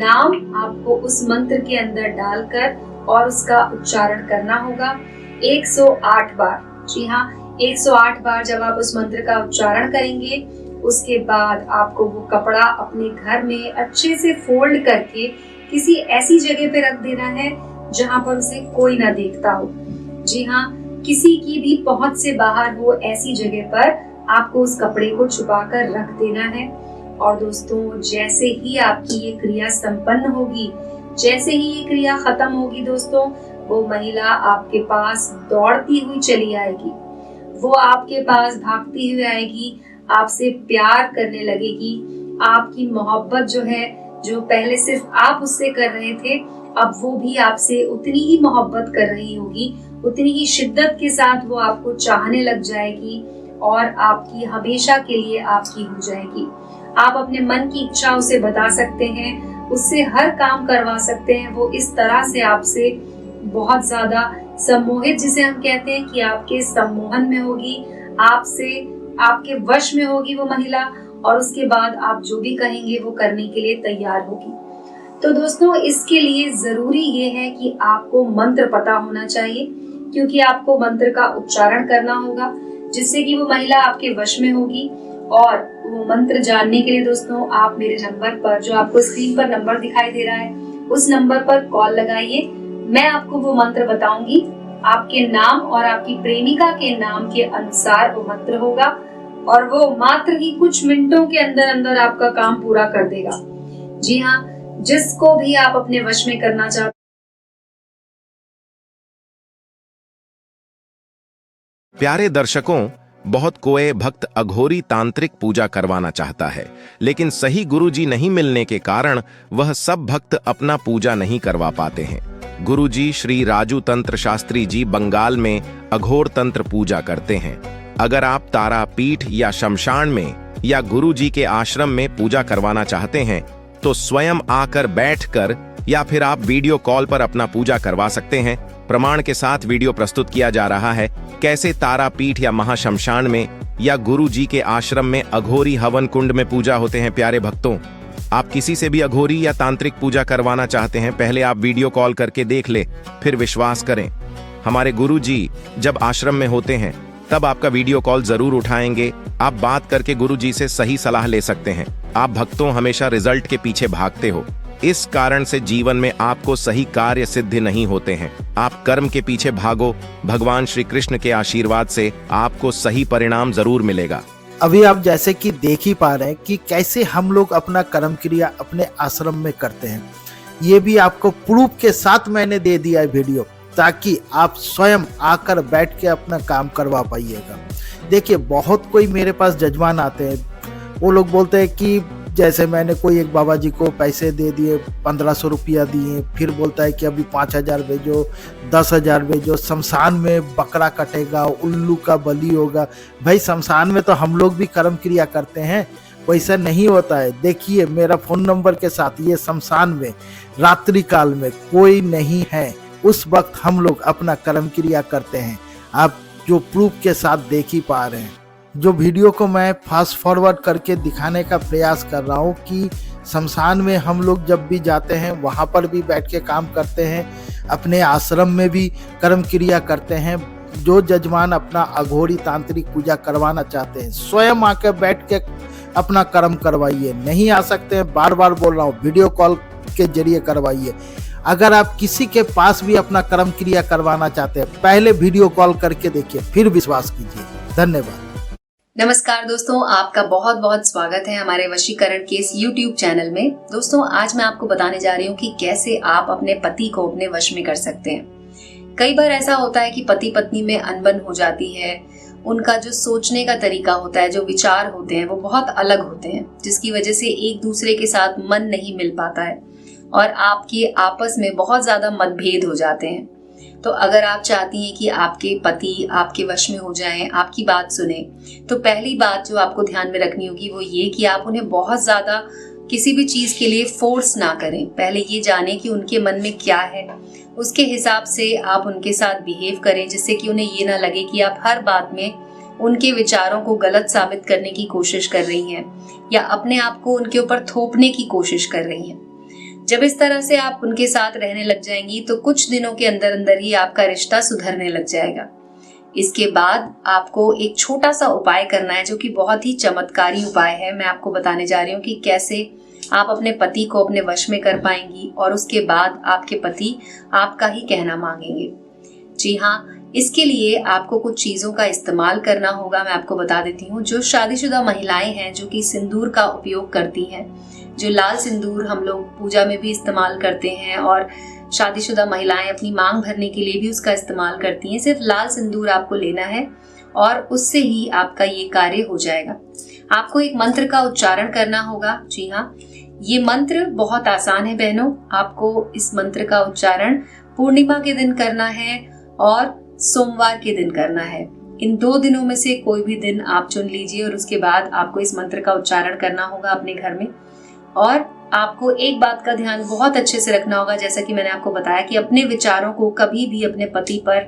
नाम आपको उस मंत्र के अंदर डालकर और उसका उच्चारण करना होगा 108 बार। जी हाँ, 108 बार जब आप उस मंत्र का उच्चारण करेंगे, उसके बाद आपको वो कपड़ा अपने घर में अच्छे से फोल्ड करके किसी ऐसी जगह पे रख देना है जहाँ पर उसे कोई ना देखता हो। जी हाँ, किसी की भी पहुंच से बाहर हो ऐसी जगह पर आपको उस कपड़े को छुपा कर रख देना है। और दोस्तों, जैसे ही आपकी ये क्रिया संपन्न होगी, जैसे ही ये क्रिया खत्म होगी दोस्तों, वो महिला आपके पास दौड़ती हुई चली आएगी। वो आपके पास भागती हुई आएगी, आपसे प्यार करने लगेगी। आपकी मोहब्बत जो है, जो पहले सिर्फ आप उससे कर रहे थे, अब वो भी आपसे उतनी ही मोहब्बत कर रही होगी, उतनी ही शिद्दत के साथ वो आपको चाहने लग जाएगी और आपकी हमेशा के लिए आपकी हो जाएगी। आप अपने मन की इच्छा उसे बता सकते हैं, उससे हर काम करवा सकते हैं। वो इस तरह से आपसे बहुत ज्यादा सम्मोहित, जिसे हम कहते हैं कि आपके सम्मोहन में होगी, आपसे आपके वश में होगी वो महिला, और उसके बाद आप जो भी कहेंगे वो करने के लिए तैयार होगी। तो दोस्तों, इसके लिए जरूरी ये है कि आपको मंत्र पता होना चाहिए, क्योंकि आपको मंत्र का उच्चारण करना होगा जिससे कि वो महिला आपके वश में होगी। और वो मंत्र जानने के लिए दोस्तों, आप मेरे नंबर पर, जो आपको स्क्रीन पर नंबर दिखाई दे रहा है, उस नंबर पर कॉल लगाइए। मैं आपको वो मंत्र बताऊंगी, आपके नाम और आपकी प्रेमिका के नाम के अनुसार वो मंत्र होगा, और वो मात्र ही कुछ मिनटों के अंदर अंदर आपका काम पूरा कर देगा। जी हाँ, जिसको भी आप अपने वश में करना चाहते। प्यारे दर्शकों, बहुत कोई भक्त अघोरी तांत्रिक पूजा करवाना चाहता है, लेकिन सही गुरुजी नहीं मिलने के कारण वह सब भक्त अपना पूजा नहीं करवा पाते हैं। गुरुजी श्री राजू तंत्र शास्त्री जी बंगाल में अघोर तंत्र पूजा करते हैं। अगर आप तारापीठ या शमशान में या गुरुजी के आश्रम में पूजा करवाना चाहते हैं तो स्वयं आकर बैठकर या फिर आप वीडियो कॉल पर अपना पूजा करवा सकते हैं। प्रमाण के साथ वीडियो प्रस्तुत किया जा रहा है कैसे तारापीठ या महाशमशान में या गुरुजी के आश्रम में अघोरी हवन कुंड में पूजा होते हैं। प्यारे भक्तों, आप किसी से भी अघोरी या तांत्रिक पूजा करवाना चाहते हैं, पहले आप वीडियो कॉल करके देख ले, फिर विश्वास करें। हमारे गुरुजी जब आश्रम में होते हैं तब आपका वीडियो कॉल जरूर उठाएंगे। आप बात करके गुरुजी से सही सलाह ले सकते हैं। आप भक्तों हमेशा रिजल्ट के पीछे भागते हो, इस कारण से जीवन में आपको सही कार्य सिद्धि नहीं होते हैं। आप कर्म के पीछे भागो, भगवान श्री कृष्ण के आशीर्वाद से आपको सही परिणाम जरूर मिलेगा। अभी आप जैसे कि देख ही पा रहे हैं कि कैसे हम लोग अपना कर्म क्रिया अपने आश्रम में करते हैं। ये भी आपको प्रूफ के साथ मैंने दे दिया है वीडियो, ताकि आप स्वयं आकर बैठ के अपना काम करवा पाइएगा। देखिए, बहुत कोई मेरे पास जजमान आते हैं, वो लोग बोलते हैं कि जैसे मैंने कोई एक बाबा जी को पैसे दे दिए, 1500 रुपया दिए, फिर बोलता है कि अभी 5000 भेजो, 10,000 भेजो, शमशान में बकरा कटेगा, उल्लू का बलि होगा। भाई, शमशान में तो हम लोग भी कर्म क्रिया करते हैं, वैसा नहीं होता है। देखिए, मेरा फोन नंबर के साथ ये शमशान में रात्रि काल में कोई नहीं है, उस वक्त हम लोग अपना कर्म क्रिया करते हैं। आप जो प्रूफ के साथ देख ही पा रहे हैं, जो वीडियो को मैं फास्ट फॉरवर्ड करके दिखाने का प्रयास कर रहा हूँ कि शमशान में हम लोग जब भी जाते हैं वहाँ पर भी बैठ के काम करते हैं, अपने आश्रम में भी कर्म क्रिया करते हैं। जो जजमान अपना अघोरी तांत्रिक पूजा करवाना चाहते हैं, स्वयं आकर बैठ के अपना कर्म करवाइए। नहीं आ सकते हैं, बार बार बोल रहा हूँ, वीडियो कॉल के जरिए करवाइए। अगर आप किसी के पास भी अपना कर्म क्रिया करवाना चाहते हैं, पहले वीडियो कॉल करके देखिए, फिर विश्वास कीजिए। धन्यवाद। नमस्कार दोस्तों, आपका बहुत बहुत स्वागत है हमारे वशीकरण के इस YouTube चैनल में। दोस्तों, आज मैं आपको बताने जा रही हूँ कि कैसे आप अपने पति को अपने वश में कर सकते हैं। कई बार ऐसा होता है कि पति पत्नी में अनबन हो जाती है, उनका जो सोचने का तरीका होता है, जो विचार होते हैं, वो बहुत अलग होते हैं, जिसकी वजह से एक दूसरे के साथ मन नहीं मिल पाता है और आपके आपस में बहुत ज्यादा मतभेद हो जाते हैं। तो अगर आप चाहती हैं कि आपके पति आपके वश में हो जाएं, आपकी बात सुने, तो पहली बात जो आपको ध्यान में रखनी होगी वो ये कि आप उन्हें बहुत ज्यादा किसी भी चीज के लिए फोर्स ना करें। पहले ये जानें कि उनके मन में क्या है, उसके हिसाब से आप उनके साथ बिहेव करें, जिससे कि उन्हें ये ना लगे कि आप हर बात में उनके विचारों को गलत साबित करने की कोशिश कर रही हैं या अपने आप को उनके ऊपर थोपने की कोशिश कर रही हैं। जब इस तरह से आप उनके साथ रहने लग जाएंगी तो कुछ दिनों के अंदर अंदर ही आपका रिश्ता सुधरने लग जाएगा। इसके बाद आपको एक छोटा सा उपाय करना है जो कि बहुत ही चमत्कारी उपाय है। मैं आपको बताने जा रही हूँ कि कैसे आप अपने पति को अपने वश में कर पाएंगी और उसके बाद आपके पति आपका ही कहना मांगेंगे। जी हाँ, इसके लिए आपको कुछ चीजों का इस्तेमाल करना होगा। मैं आपको बता देती हूँ, जो शादीशुदा महिलाएं हैं जो कि सिंदूर का उपयोग करती हैं, जो लाल सिंदूर हम लोग पूजा में भी इस्तेमाल करते हैं और शादीशुदा महिलाएं अपनी मांग भरने के लिए भी उसका इस्तेमाल करती हैं, सिर्फ लाल सिंदूर आपको लेना है और उससे ही आपका ये कार्य हो जाएगा। आपको एक मंत्र का उच्चारण करना होगा। जी हाँ, ये मंत्र बहुत आसान है बहनों। आपको इस मंत्र का उच्चारण पूर्णिमा के दिन करना है और सोमवार के दिन करना है। इन 2 दिनों में से कोई भी दिन आप चुन लीजिए और उसके बाद आपको इस मंत्र का उच्चारण करना होगा अपने घर में। और आपको एक बात का ध्यान बहुत अच्छे से रखना होगा, जैसा कि मैंने आपको बताया कि अपने विचारों को कभी भी अपने पति पर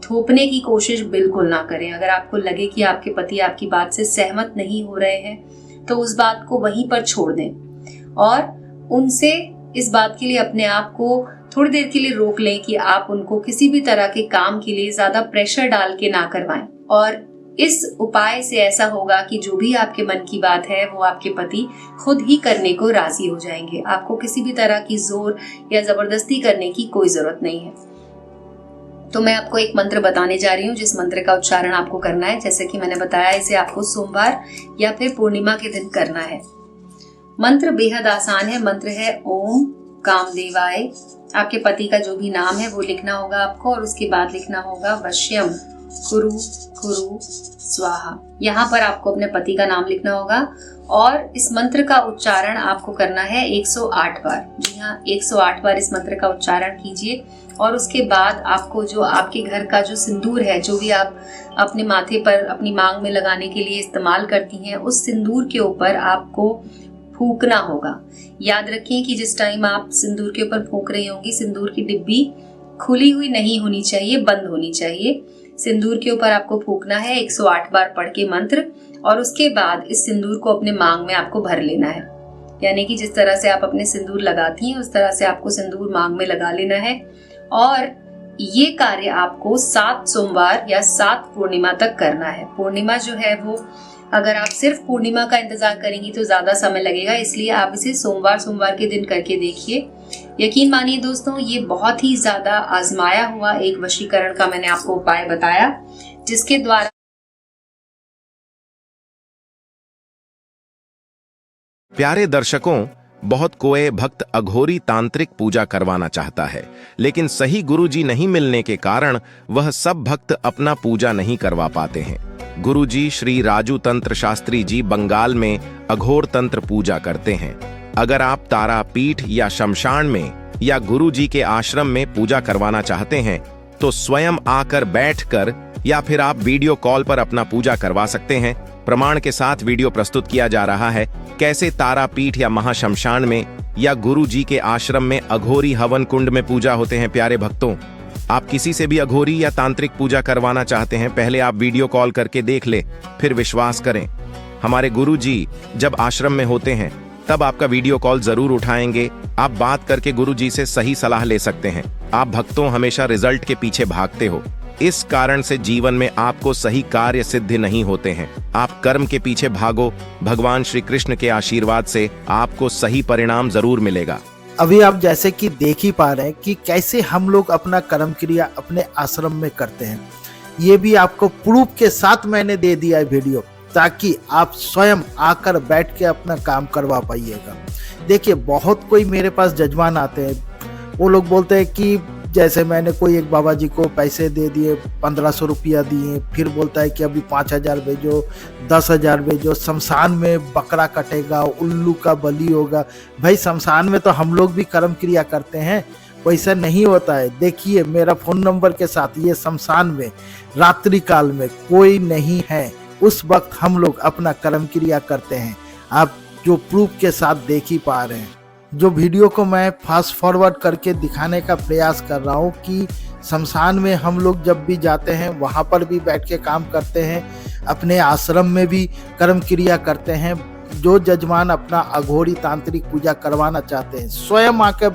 थोपने की कोशिश बिल्कुल ना करें। अगर आपको लगे कि आपके पति आपकी बात से सहमत नहीं हो रहे हैं तो उस बात को वहीं पर छोड़ दें और उनसे इस बात के लिए अपने आप को थोड़ी देर के लिए रोक लें कि आप उनको किसी भी तरह के काम के लिए ज्यादा प्रेशर डाल के ना करवाएं। और इस उपाय से ऐसा होगा कि जो भी आपके मन की बात है वो आपके पति खुद ही करने को राजी हो जाएंगे। आपको किसी भी तरह की जोर या जबरदस्ती करने की कोई जरूरत नहीं है। तो मैं आपको एक मंत्र बताने जा रही हूँ जिस मंत्र का उच्चारण आपको करना है। जैसे कि मैंने बताया, इसे आपको सोमवार या फिर पूर्णिमा के दिन करना है। मंत्र बेहद आसान है। मंत्र है ओम कामदेवाय। आपके पति का जो भी नाम है वो लिखना होगा आपको और उसके बाद लिखना होगा वश्यम कुरु कुरु स्वाहा। यहाँ पर आपको अपने पति का नाम लिखना होगा और इस मंत्र का उच्चारण आपको करना है 108 बार। जी हाँ, 108 बार इस मंत्र का उच्चारण कीजिए और उसके बाद आपको जो आपके घर का जो सिंदूर है, जो भी आप अपने माथे पर अपनी मांग में लगाने के लिए इस्तेमाल करती हैं, उस सिंदूर के ऊपर आपको फूकना होगा। याद रखिए कि जिस टाइम आप सिंदूर के ऊपर फूक रही होंगी, सिंदूर की डिब्बी खुली हुई नहीं होनी चाहिए, बंद होनी चाहिए। सिंदूर के ऊपर आपको फूकना है 108 बार पढ़ के मंत्र और उसके बाद इस सिंदूर को अपने मांग में आपको भर लेना है। यानी कि जिस तरह से आप अपने सिंदूर लगाती हैं उस तरह से आपको सिंदूर मांग में लगा लेना है। और ये कार्य आपको 7 सोमवार या 7 पूर्णिमा तक करना है। पूर्णिमा जो है वो अगर आप सिर्फ पूर्णिमा का इंतजार करेंगी तो ज्यादा समय लगेगा, इसलिए आप इसे सोमवार के दिन करके देखिए। यकीन मानिए दोस्तों, ये बहुत ही ज्यादा आजमाया हुआ एक वशीकरण का मैंने आपको उपाय बताया, जिसके द्वारा प्यारे दर्शकों, बहुत कोई भक्त अघोरी तांत्रिक पूजा करवाना चाहता है, लेकिन सही गुरुजी नहीं मिलने के कारण वह सब भक्त अपना पूजा नहीं करवा पाते हैं। गुरुजी श्री राजू तंत्र शास्त्री जी बंगाल में अघोर तंत्र पूजा करते हैं। अगर आप तारापीठ या शमशान में या गुरुजी के आश्रम में पूजा करवाना चाहते हैं तो स्वयं आकर बैठकर या फिर आप वीडियो कॉल पर अपना पूजा करवा सकते हैं। प्रमाण के साथ वीडियो प्रस्तुत किया जा रहा है कैसे तारापीठ या महाशमशान में या गुरुजी के आश्रम में अघोरी हवन कुंड में पूजा होते हैं। प्यारे भक्तों, आप किसी से भी अघोरी या तांत्रिक पूजा करवाना चाहते हैं, पहले आप वीडियो कॉल करके देख ले, फिर विश्वास करें। हमारे गुरुजी जब आश्रम में होते हैं तब आपका वीडियो कॉल जरूर उठाएंगे। आप बात करके गुरुजी से सही सलाह ले सकते हैं। आप भक्तों हमेशा रिजल्ट के पीछे भागते हो, इस कारण से जीवन में आपको सही कार्य सिद्ध नहीं होते हैं। आप कर्म के पीछे भागो, भगवान श्री कृष्ण के आशीर्वाद से आपको सही परिणाम जरूर मिलेगा। अभी आप जैसे कि देख ही पा रहे हैं कि कैसे हम लोग अपना कर्म क्रिया अपने आश्रम में करते हैं। ये भी आपको प्रूफ के साथ मैंने दे दिया है वीडियो, ताकि आप स्वयं आकर बैठ के अपना काम करवा पाइएगा। देखिए, बहुत कोई मेरे पास जजमान आते हैं, वो लोग बोलते हैं कि जैसे मैंने कोई एक बाबा जी को पैसे दे दिए, 1500 रुपया दिए, फिर बोलता है कि अभी 5000 भेजो, 10,000 भेजो, शमशान में बकरा कटेगा, उल्लू का बलि होगा। भाई, शमशान में तो हम लोग भी कर्म क्रिया करते हैं, वैसा नहीं होता है। देखिए, मेरा फोन नंबर के साथ ये शमशान में रात्रि काल में कोई नहीं है, उस वक्त हम लोग अपना कर्म क्रिया करते हैं। आप जो प्रूफ के साथ देख ही पा रहे हैं, जो वीडियो को मैं फास्ट फॉरवर्ड करके दिखाने का प्रयास कर रहा हूँ कि शमशान में हम लोग जब भी जाते हैं वहाँ पर भी बैठ के काम करते हैं, अपने आश्रम में भी कर्म क्रिया करते हैं। जो जजमान अपना अघोरी तांत्रिक पूजा करवाना चाहते हैं स्वयं आके